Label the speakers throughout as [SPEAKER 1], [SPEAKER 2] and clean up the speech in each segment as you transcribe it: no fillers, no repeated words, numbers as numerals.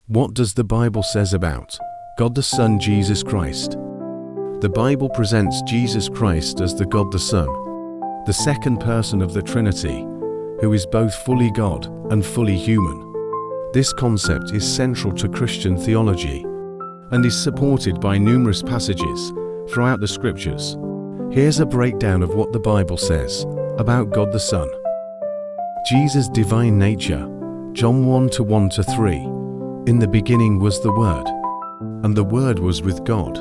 [SPEAKER 1] What does the Bible says about God the Son, Jesus Christ? The Bible presents Jesus Christ as the God the Son, the second person of the Trinity, who is both fully God and fully human. This concept is central to Christian theology and is supported by numerous passages throughout the Scriptures. Here's a breakdown of what the Bible says about God the Son. Jesus' divine nature, John 1:1-3. In the beginning was the Word, and the Word was with God,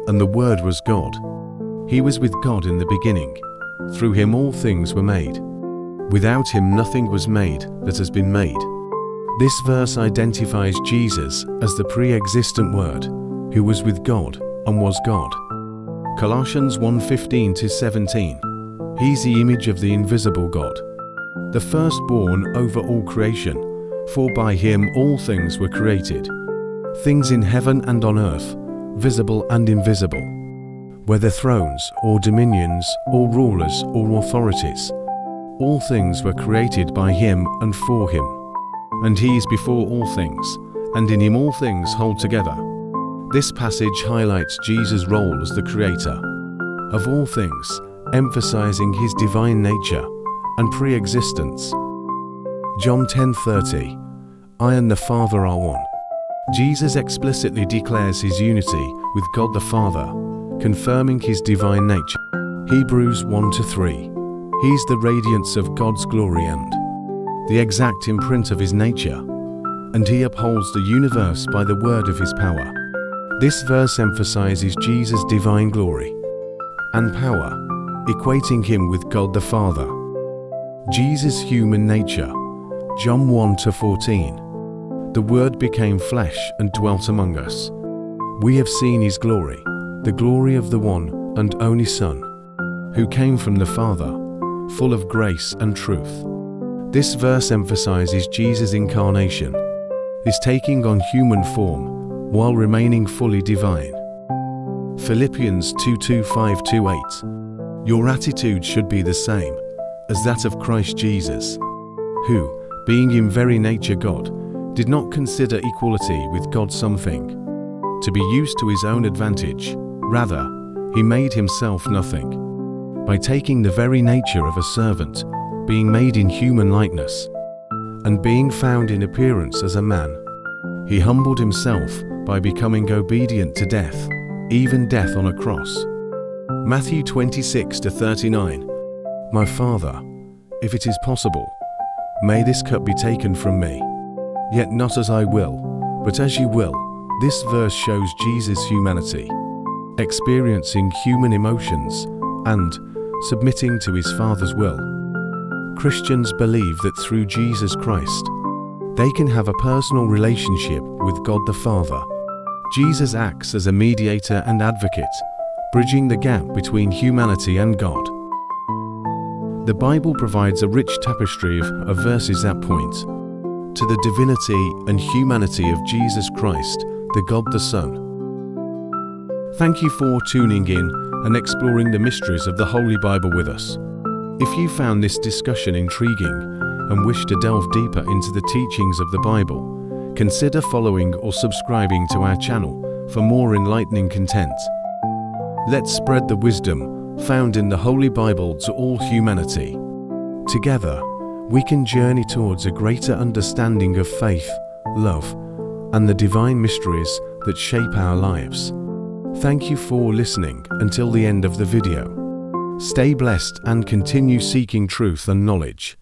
[SPEAKER 1] and the Word was God. He was with God in the beginning. Through him all things were made. Without him nothing was made that has been made. This verse identifies Jesus as the pre-existent Word, who was with God and was God. Colossians 1:15-17. He's the image of the invisible God, the firstborn over all creation, for by him all things were created, things in heaven and on earth, visible and invisible, whether thrones or dominions or rulers or authorities. All things were created by him and for him. And he is before all things, and in him all things hold together. This passage highlights Jesus' role as the creator of all things, emphasizing his divine nature and pre-existence. John 10:30. I and the Father are one. Jesus explicitly declares his unity with God the Father, confirming his divine nature. Hebrews 1-3. He's the radiance of God's glory and the exact imprint of his nature, and he upholds the universe by the word of his power. This verse emphasizes Jesus' divine glory and power, equating him with God the Father. Jesus' human nature, John 1-14. The Word became flesh and dwelt among us. We have seen his glory, the glory of the one and only Son, who came from the Father, full of grace and truth. This verse emphasizes Jesus' incarnation, his taking on human form while remaining fully divine. Philippians 2:5-8. Your attitude should be the same as that of Christ Jesus, who, being in very nature God, did not consider equality with God something to be used to his own advantage. Rather, he made himself nothing by taking the very nature of a servant, being made in human likeness, and being found in appearance as a man. He humbled himself by becoming obedient to death, even death on a cross. Matthew 26-39. My Father, if it is possible, may this cup be taken from me. Yet not as I will, but as you will. This verse shows Jesus' humanity, experiencing human emotions and submitting to his Father's will. Christians believe that through Jesus Christ, they can have a personal relationship with God the Father. Jesus acts as a mediator and advocate, bridging the gap between humanity and God. The Bible provides a rich tapestry of verses that point to the divinity and humanity of Jesus Christ, the God the Son. Thank you for tuning in and exploring the mysteries of the Holy Bible with us. If you found this discussion intriguing and wish to delve deeper into the teachings of the Bible, consider following or subscribing to our channel for more enlightening content. Let's spread the wisdom found in the Holy Bible to all humanity. Together, we can journey towards a greater understanding of faith, love, and the divine mysteries that shape our lives. Thank you for listening until the end of the video. Stay blessed and continue seeking truth and knowledge.